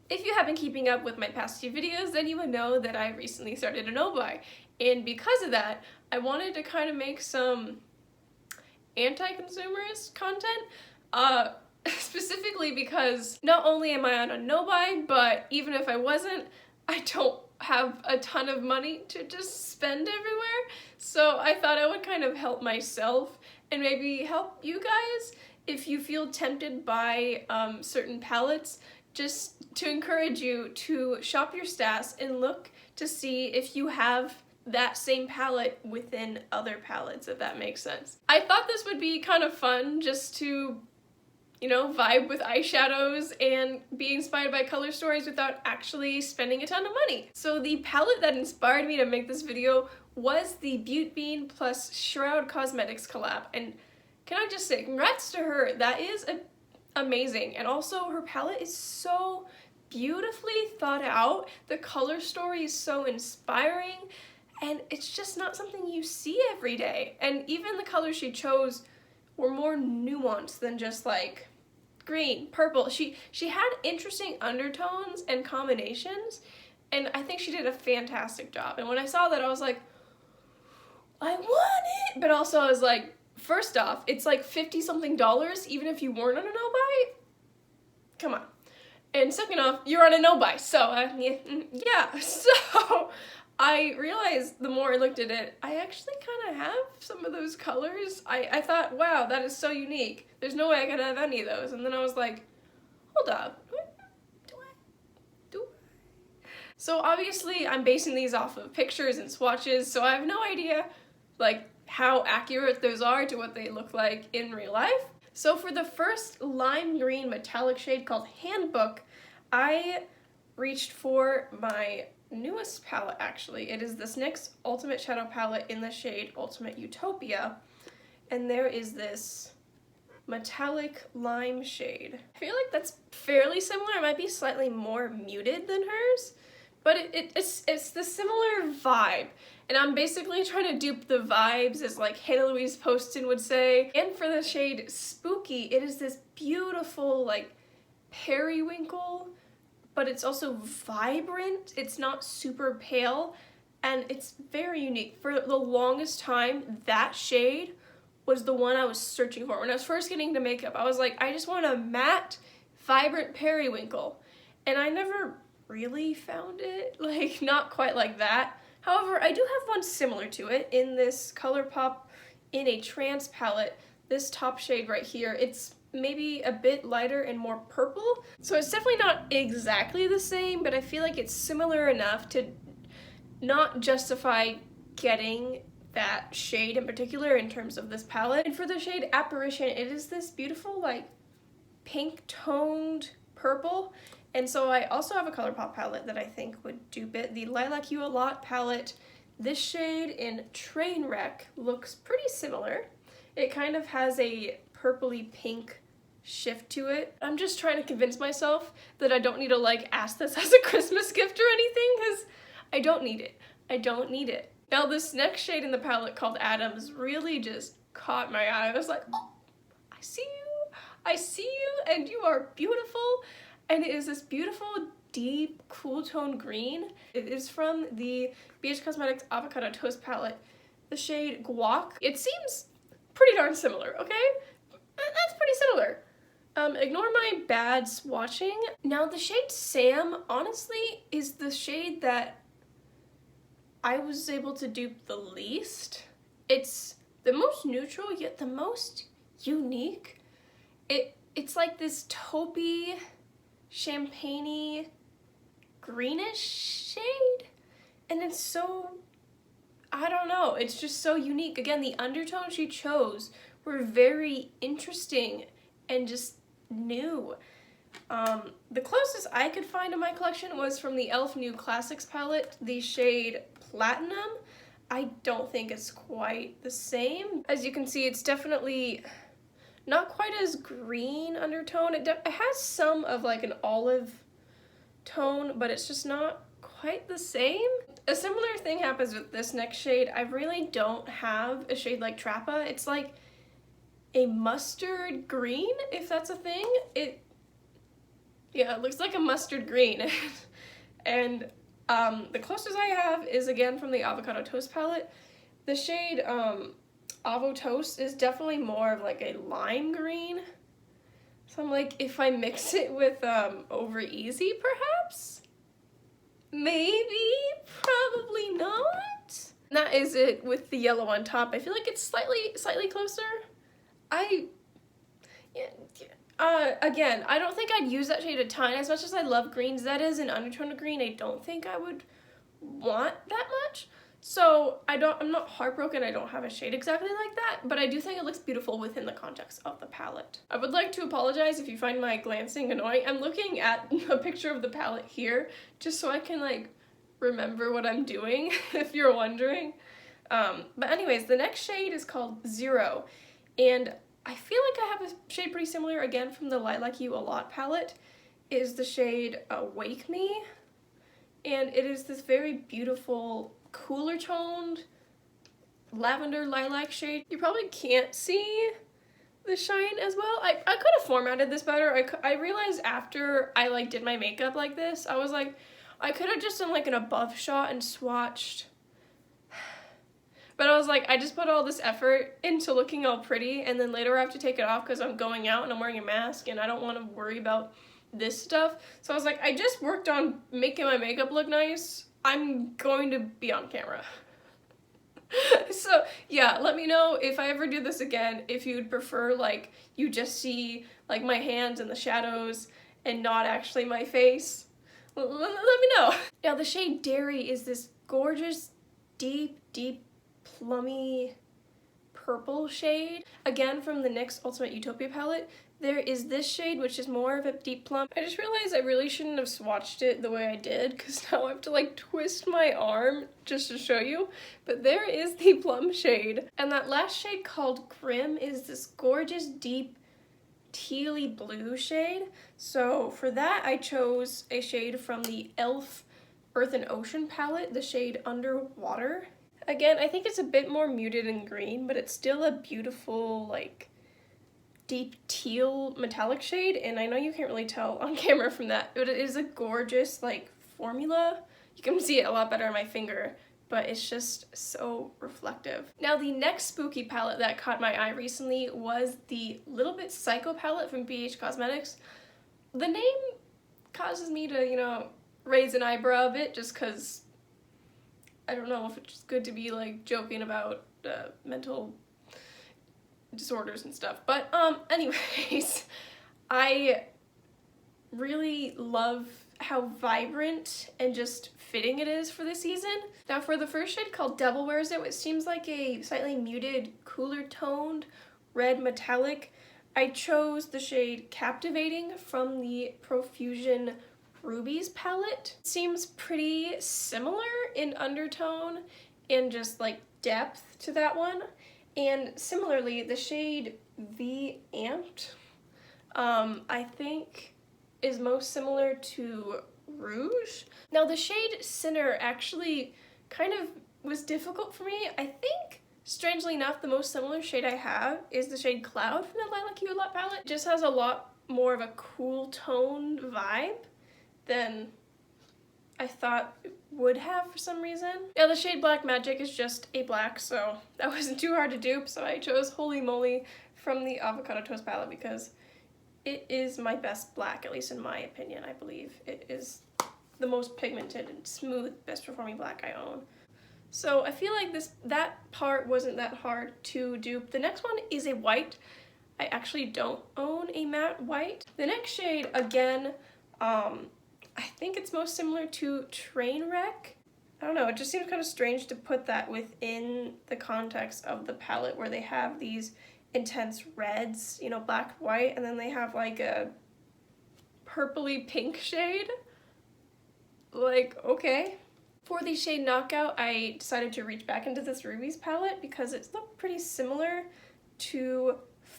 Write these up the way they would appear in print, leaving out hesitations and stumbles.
If you have been keeping up with my past few videos, then you would know that I recently started a no-buy. And because of that, I wanted to kind of make some anti-consumerist content, specifically because not only am I on a no-buy, but even if I wasn't, I don't have a ton of money to just spend everywhere. So I thought I would kind of help myself and maybe help you guys if you feel tempted by certain palettes, just to encourage you to shop your stats and look to see if you have that same palette within other palettes, if that makes sense. I thought this would be kind of fun just to, you know, vibe with eyeshadows and be inspired by color stories without actually spending a ton of money. So the palette that inspired me to make this video was the Beaute Bean plus Shroud Cosmetics collab, and can I just say congrats to her. That is amazing, and also her palette is so beautifully thought out. The color story is so inspiring, and it's just not something you see every day. And even the colors she chose were more nuanced than just like green, purple. She had interesting undertones and combinations, and I think she did a fantastic job. And when I saw that, I was like, I want it! But also I was like, first off, it's like $50-something even if you weren't on a no-buy. Come on. And second off, you're on a no-buy, so yeah. So I realized the more I looked at it, I actually kind of have some of those colors. I thought, wow, that is so unique. There's no way I could have any of those. And then I was like, hold up. Do I? So obviously I'm basing these off of pictures and swatches, so I have no idea like how accurate those are to what they look like in real life. So for the first lime green metallic shade called Handbook, I reached for my newest palette actually. It is this NYX Ultimate Shadow Palette in the shade Ultimate Utopia. And there is this metallic lime shade. I feel like that's fairly similar. It might be slightly more muted than hers, but it's the similar vibe. And I'm basically trying to dupe the vibes, as like Hannah Louise Poston would say. And for the shade Spooky, it is this beautiful like periwinkle, but it's also vibrant. It's not super pale, and it's very unique. For the longest time, that shade was the one I was searching for. When I was first getting into makeup, I was like, I just want a matte, vibrant periwinkle. And I never really found it, like not quite like that. However, I do have one similar to it in this Colourpop in a Trance palette. This top shade right here, it's maybe a bit lighter and more purple. So it's definitely not exactly the same, but I feel like it's similar enough to not justify getting that shade in particular in terms of this palette. And for the shade Apparition, it is this beautiful like pink toned purple. And so I also have a Colourpop palette that I think would dupe it. The Lilac You A Lot palette. This shade in Trainwreck looks pretty similar. It kind of has a purpley pink shift to it. I'm just trying to convince myself that I don't need to like ask this as a Christmas gift or anything, because I don't need it. I don't need it. Now this next shade in the palette called Adams really just caught my eye. I was like, oh, I see you, and you are beautiful. And it is this beautiful, deep, cool tone green. It is from the BH Cosmetics Avocado Toast palette, the shade Guac. It seems pretty darn similar, okay? That's pretty similar. Ignore my bad swatching. Now the shade Sam, honestly, is the shade that I was able to dupe the least. It's the most neutral, yet the most unique. It's like this taupey, champagne-y, greenish shade, and it's so, I don't know, it's just so unique. Again, the undertones she chose were very interesting and just new. The closest I could find in my collection was from the e.l.f. New Classics palette, the shade Platinum. I don't think it's quite the same. As you can see, it's definitely not quite as green undertone. It has some of like an olive tone, but it's just not quite the same. A similar thing happens with this next shade. I really don't have a shade like Trappa. It's like a mustard green, if that's a thing. Yeah, it looks like a mustard green. And the closest I have is again from the Avocado Toast palette. The shade Avo Toast is definitely more of like a lime green. So I'm like, if I mix it with Over Easy perhaps? Maybe, probably not. And that is it with the yellow on top. I feel like it's slightly closer. Again, I don't think I'd use that shade a ton. As much as I love greens, that is an undertone of green I don't think I would want that much. So I'm not heartbroken I don't have a shade exactly like that, but I do think it looks beautiful within the context of the palette. I would like to apologize if you find my glancing annoying. I'm looking at a picture of the palette here just so I can like remember what I'm doing, if you're wondering. But anyways, the next shade is called Zero, and I feel like I have a shade pretty similar again from the Lilac You a Lot palette. It is the shade Wake Me, and it is this very beautiful cooler toned lavender lilac shade. You probably can't see the shine as well. I could have formatted this better. I realized after I like did my makeup like this, I was like, I could have just done like an above shot and swatched. But I was like, I just put all this effort into looking all pretty, and then later I have to take it off because I'm going out and I'm wearing a mask and I don't want to worry about this stuff. So I was like, I just worked on making my makeup look nice. I'm going to be on camera. So yeah, let me know if I ever do this again, if you'd prefer like you just see like my hands and the shadows and not actually my face. Let me know. Now the shade Dairy is this gorgeous, deep plummy purple shade. Again from the NYX Ultimate Utopia palette. There is this shade, which is more of a deep plum. I just realized I really shouldn't have swatched it the way I did, because now I have to like twist my arm just to show you. But there is the plum shade. And that last shade called Grim is this gorgeous, deep, tealy blue shade. So for that, I chose a shade from the e.l.f. Earth and Ocean palette, the shade Underwater. Again, I think it's a bit more muted and green, but it's still a beautiful, like, deep teal metallic shade, and I know you can't really tell on camera from that, but it is a gorgeous like formula. You can see it a lot better on my finger, but it's just so reflective. Now the next spooky palette that caught my eye recently was the Little Bit Psycho palette from BH Cosmetics. The name causes me to, you know, raise an eyebrow a bit just because I don't know if it's just good to be like joking about mental disorders and stuff, but anyways, I really love how vibrant and just fitting it is for the season. Now for the first shade called Devil Wears It, which seems like a slightly muted, cooler toned red metallic, I chose the shade Captivating from the Profusion Rubies palette. It seems pretty similar in undertone and just like depth to that one. And similarly, the shade V Amped, I think is most similar to Rouge. Now the shade Sinner actually kind of was difficult for me. I think, strangely enough, the most similar shade I have is the shade Cloud from the Lilac You a Lot palette. It just has a lot more of a cool toned vibe than I thought it would have for some reason. Now the shade Black Magic is just a black, so that wasn't too hard to dupe, so I chose Holy Moly from the Avocado Toast palette because it is my best black, at least in my opinion, I believe. It is the most pigmented and smooth, best performing black I own. So I feel like that part wasn't that hard to dupe. The next one is a white. I actually don't own a matte white. The next shade, again, I think it's most similar to Trainwreck. I don't know, it just seems kind of strange to put that within the context of the palette where they have these intense reds, you know, black, white, and then they have like a purpley pink shade. Like, okay. For the shade Knockout, I decided to reach back into this Rubies palette because it looked pretty similar to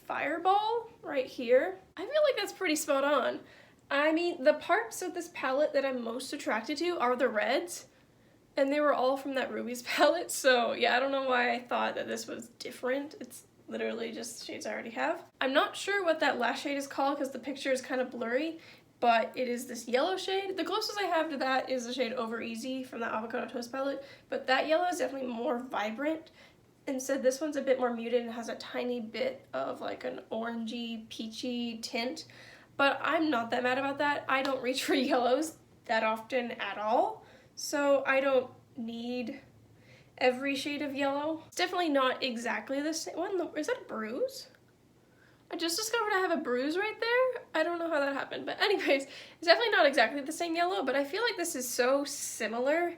Fireball right here. I feel like that's pretty spot on. I mean, the parts of this palette that I'm most attracted to are the reds, and they were all from that Rubies palette, so yeah, I don't know why I thought that this was different. It's literally just shades I already have. I'm not sure what that last shade is called because the picture is kind of blurry. but it is this yellow shade. The closest I have to that is the shade Over Easy from the Avocado Toast palette, but that yellow is definitely more vibrant. Instead, this one's a bit more muted and has a tiny bit of like an orangey, peachy tint, but I'm not that mad about that. I don't reach for yellows that often at all, so I don't need every shade of yellow. It's definitely not exactly the same one. Is that a bruise? I just discovered I have a bruise right there. I don't know how that happened, but anyways, it's definitely not exactly the same yellow, but I feel like this is so similar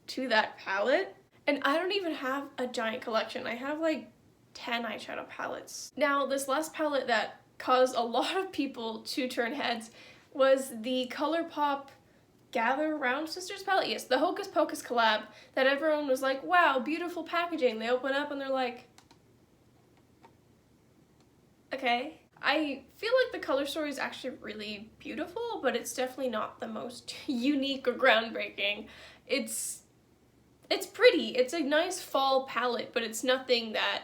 to that palette. And I don't even have a giant collection. I have like 10 eyeshadow palettes. Now, this last palette that caused a lot of people to turn heads was the Colourpop Gather Round Sisters palette. Yes, the Hocus Pocus collab that everyone was like, wow, beautiful packaging. They open up and they're like, okay. I feel like the color story is actually really beautiful, but it's definitely not the most unique or groundbreaking. It's pretty. It's a nice fall palette, but it's nothing that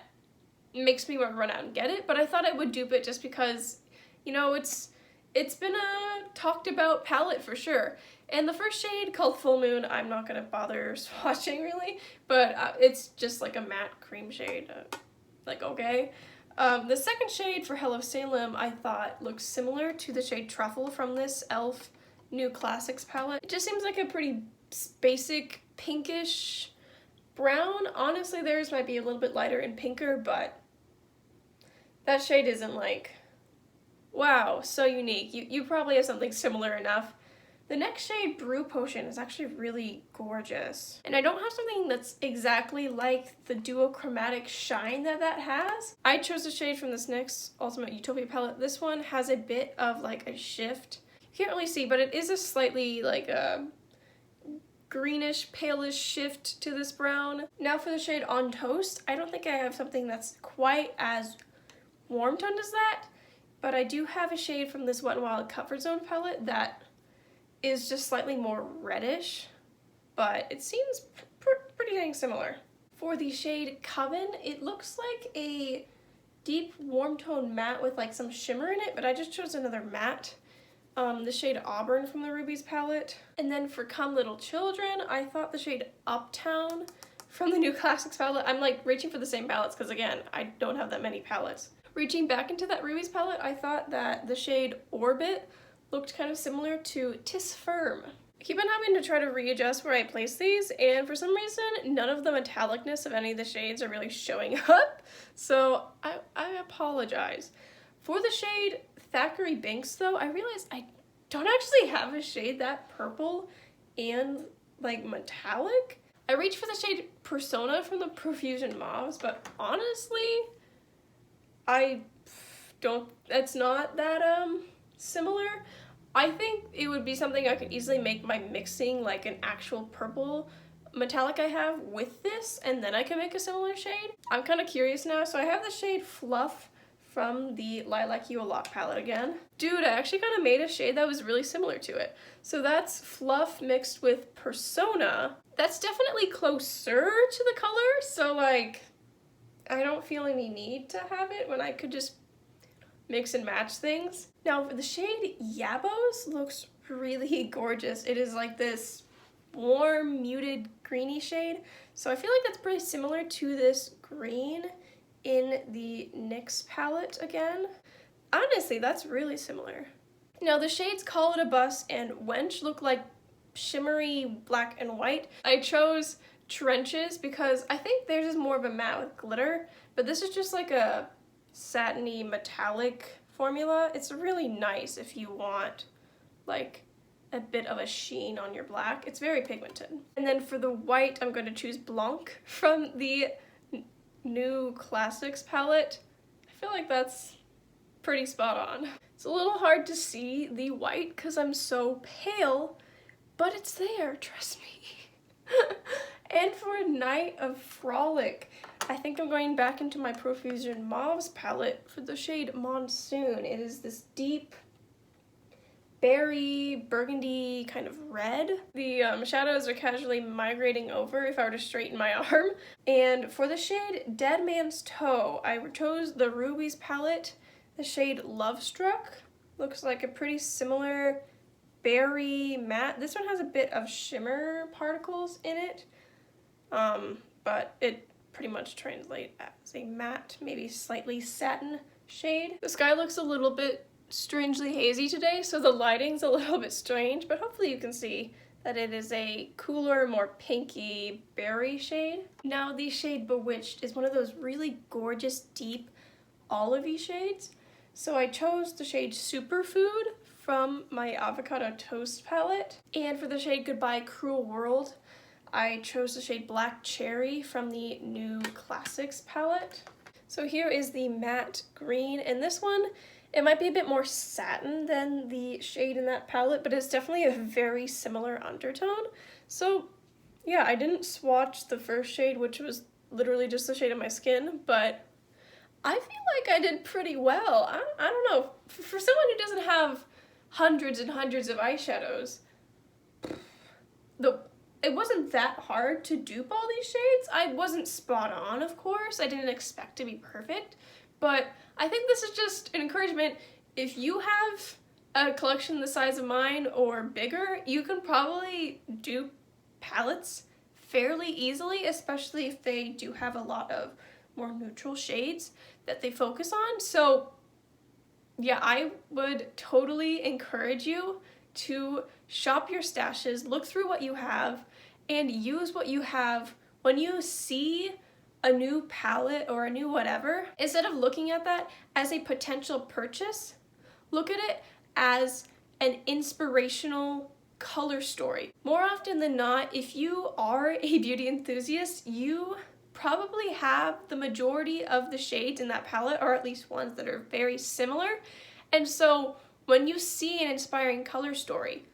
makes me want to run out and get it. But I thought I would dupe it just because, you know, it's been a talked about palette for sure. And the first shade, called Full Moon, I'm not going to bother swatching really, but it's just like a matte cream shade. Like, okay. The second shade for Hello Salem I thought looked similar to the shade Truffle from this e.l.f. New Classics palette. It just seems like a pretty basic pinkish brown. Honestly, theirs might be a little bit lighter and pinker, but that shade isn't like, wow, so unique. You probably have something similar enough. The next shade, Brew Potion, is actually really gorgeous. And I don't have something that's exactly like the duochromatic shine that has. I chose a shade from this NYX Ultimate Utopia palette. This one has a bit of like a shift. You can't really see, but it is a slightly like a greenish, palish shift to this brown. Now for the shade On Toast, I don't think I have something that's quite as warm toned as that, but I do have a shade from this Wet n Wild Comfort Zone palette that is just slightly more reddish, but it seems pretty dang similar. For the shade Coven, it looks like a deep warm tone matte with like some shimmer in it, but I just chose another matte. The shade Auburn from the Rubies palette. And then for Come Little Children, I thought the shade Uptown from the New Classics palette. I'm like reaching for the same palettes because again, I don't have that many palettes. Reaching back into that Rubies palette, I thought that the shade Orbit looked kind of similar to Tis Firm. I keep on having to try to readjust where I place these, and for some reason, none of the metallicness of any of the shades are really showing up, so I apologize. For the shade Thackeray Binks, though, I realized I don't actually have a shade that purple and, like, metallic. I reached for the shade Persona from the Profusion Mauves, but honestly, it's not that, similar. I think it would be something I could easily make by mixing like an actual purple metallic I have with this, and then I can make a similar shade. I'm kind of curious now, so I have the shade Fluff from the Lilac You a Lot palette again. Dude, I actually kind of made a shade that was really similar to it. So that's Fluff mixed with Persona. That's definitely closer to the color, so like, I don't feel any need to have it when I could just mix and match things. Now for the shade Yabos looks really gorgeous. It is like this warm, muted, greeny shade. So I feel like that's pretty similar to this green in the NYX palette again. Honestly, that's really similar. Now the shades Call It a Bus and Wench look like shimmery black and white. I chose Trenches because I think theirs is more of a matte with glitter, but this is just like a satiny metallic formula. It's really nice if you want like a bit of a sheen on your black. It's very pigmented. And then for the white, I'm going to choose Blanc from the New Classics palette. I feel like that's pretty spot on. It's a little hard to see the white because I'm so pale, but it's there, trust me. And for Night of Frolic, I think I'm going back into my Profusion Mauves palette for the shade Monsoon. It is this deep berry, burgundy kind of red. The shadows are casually migrating over if I were to straighten my arm. And for the shade Dead Man's Toe, I chose the Rubies palette. The shade Love Struck looks like a pretty similar berry matte. This one has a bit of shimmer particles in it, but it pretty much translates as a matte, maybe slightly satin shade. The sky looks a little bit strangely hazy today, so the lighting's a little bit strange, but hopefully you can see that it is a cooler, more pinky berry shade. Now the shade Bewitched is one of those really gorgeous, deep, olivey shades. So I chose the shade Superfood from my Avocado Toast palette. And for the shade Goodbye Cruel World, I chose the shade Black Cherry from the New Classics palette. So here is the matte green, and this one, it might be a bit more satin than the shade in that palette, but it's definitely a very similar undertone. So yeah, I didn't swatch the first shade, which was literally just the shade of my skin, but I feel like I did pretty well. I don't know, for someone who doesn't have hundreds and hundreds of eyeshadows, it wasn't that hard to dupe all these shades. I wasn't spot on, of course. I didn't expect to be perfect, but I think this is just an encouragement. If you have a collection the size of mine or bigger, you can probably dupe palettes fairly easily, especially if they do have a lot of more neutral shades that they focus on. So yeah, I would totally encourage you to shop your stashes, look through what you have, and use what you have when you see a new palette or a new whatever. Instead of looking at that as a potential purchase, look at it as an inspirational color story. More often than not, if you are a beauty enthusiast, you probably have the majority of the shades in that palette, or at least ones that are very similar. And so when you see an inspiring color story,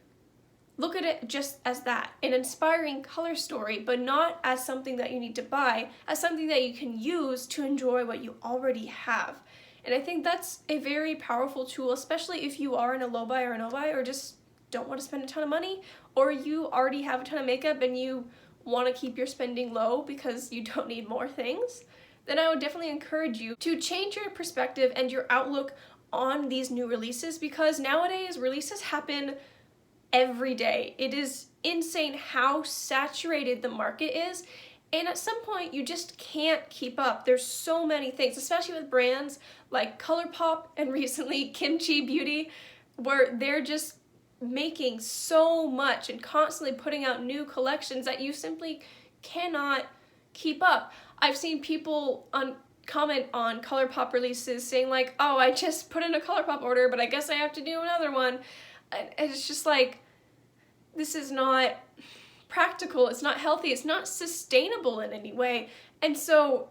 look at it just as that, an inspiring color story, but not as something that you need to buy, as something that you can use to enjoy what you already have. And I think that's a very powerful tool, especially if you are in a low buy or a no buy, or just don't want to spend a ton of money, or you already have a ton of makeup and you want to keep your spending low because you don't need more things. Then I would definitely encourage you to change your perspective and your outlook on these new releases, because nowadays releases happen every day. It is insane how saturated the market is, and at some point you just can't keep up. There's so many things, especially with brands like Colourpop and recently Kimchi Beauty, where they're just making so much and constantly putting out new collections that you simply cannot keep up. I've seen people comment on Colourpop releases saying like, oh, I just put in a Colourpop order, but I guess I have to do another one. And it's just like, this is not practical, it's not healthy, it's not sustainable in any way. And so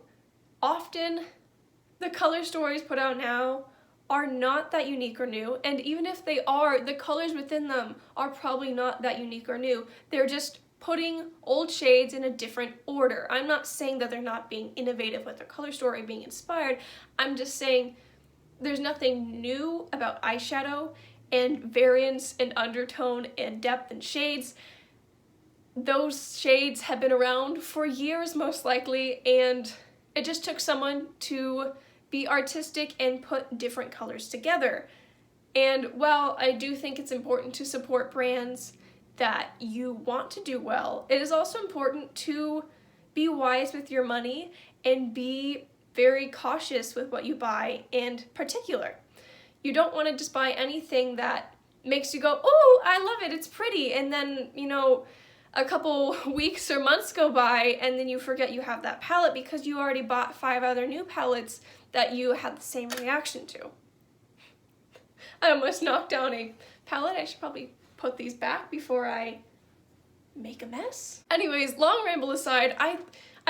often the color stories put out now are not that unique or new, and even if they are, the colors within them are probably not that unique or new. They're just putting old shades in a different order. I'm not saying that they're not being innovative with their color story, being inspired. I'm just saying there's nothing new about eyeshadow and variance and undertone and depth and shades. Those shades have been around for years most likely, and it just took someone to be artistic and put different colors together. And while I do think it's important to support brands that you want to do well, it is also important to be wise with your money and be very cautious with what you buy, and particular. You don't want to just buy anything that makes you go, oh, I love it, it's pretty, and then, you know, a couple weeks or months go by and then you forget you have that palette because you already bought 5 other new palettes that you had the same reaction to. I almost knocked down a palette. I should probably put these back before I make a mess. Anyways, long ramble aside, I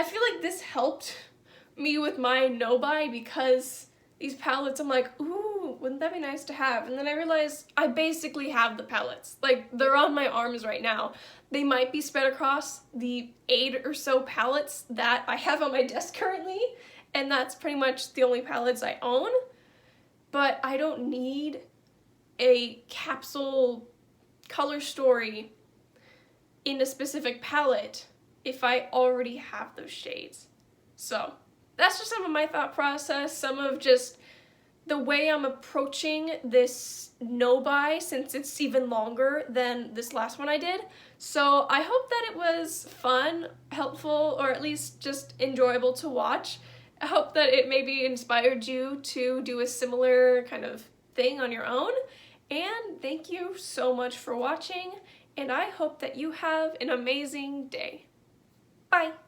feel like this helped me with my no buy, because these palettes, I'm like, ooh, wouldn't that be nice to have? And then I realized I basically have the palettes. Like, they're on my arms right now. They might be spread across the 8 or so palettes that I have on my desk currently, and that's pretty much the only palettes I own. But I don't need a capsule color story in a specific palette if I already have those shades. So that's just some of my thought process, some of just the way I'm approaching this no buy, since it's even longer than this last one I did. So I hope that it was fun, helpful, or at least just enjoyable to watch. I hope that it maybe inspired you to do a similar kind of thing on your own. And thank you so much for watching, and I hope that you have an amazing day. Bye!